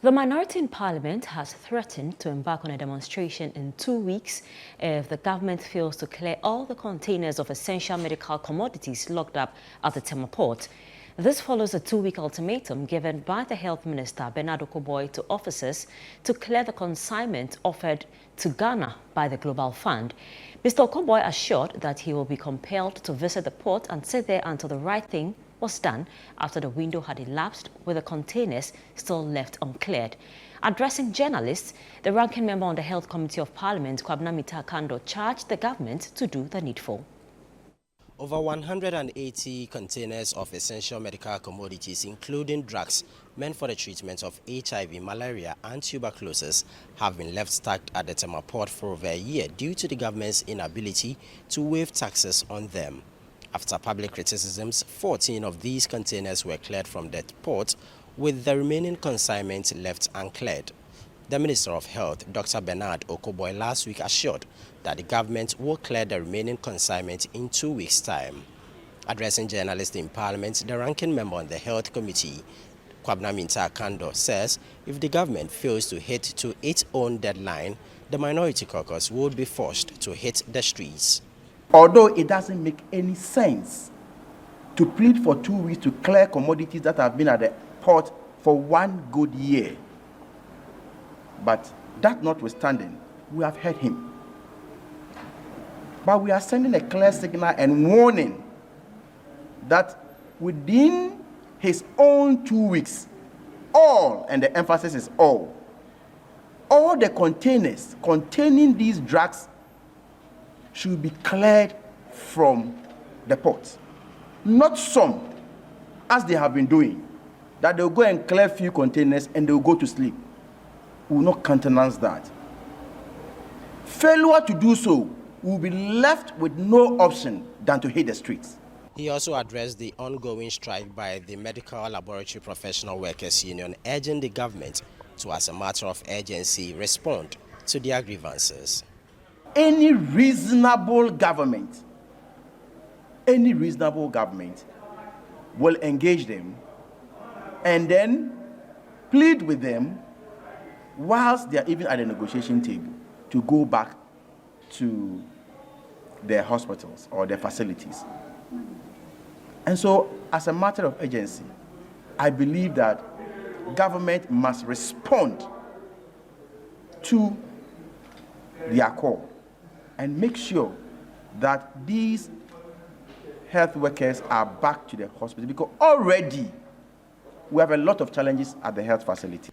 The minority in Parliament has threatened to embark on a demonstration in 2 weeks if the government fails to clear all the containers of essential medical commodities locked up at the Tema port. This follows a 2-week ultimatum given by the Health Minister Bernard Okoboy to officers to clear the consignment offered to Ghana by the Global Fund. Mr. Okoboy assured that he will be compelled to visit the port and sit there until the right thing was done after the window had elapsed with the containers still left uncleared. Addressing journalists, the ranking member on the Health Committee of Parliament, Kando, charged the government to do the needful. Over 180 containers of essential medical commodities, including drugs meant for the treatment of HIV, malaria and tuberculosis, have been left stuck at the Tema port for over a year due to the government's inability to waive taxes on them. After public criticisms, 14 of these containers were cleared from the port, with the remaining consignment left uncleared. The Minister of Health, Dr. Bernard Okoboy, last week assured that the government will clear the remaining consignment in 2 weeks' time. Addressing journalists in Parliament, the ranking member on the Health Committee, Kando, says if the government fails to hit to its own deadline, the minority caucus would be forced to hit the streets. Although it doesn't make any sense to plead for 2 weeks to clear commodities that have been at the port for 1 good year. But that notwithstanding, we have heard him. But we are sending a clear signal and warning that within his own 2 weeks, all, and the emphasis is all the containers containing these drugs should be cleared from the port. Not some, as they have been doing, that they'll go and clear few containers and they'll go to sleep. We will not countenance that. Failure to do so will be left with no option than to hit the streets. He also addressed the ongoing strike by the Medical Laboratory Professional Workers Union, urging the government to, as a matter of urgency, respond to their grievances. Any reasonable government will engage them and then plead with them whilst they are even at the negotiation table to go back to their hospitals or their facilities. And so, as a matter of urgency, I believe that government must respond to their call and make sure that these health workers are back to the hospital, because already we have a lot of challenges at the health facility.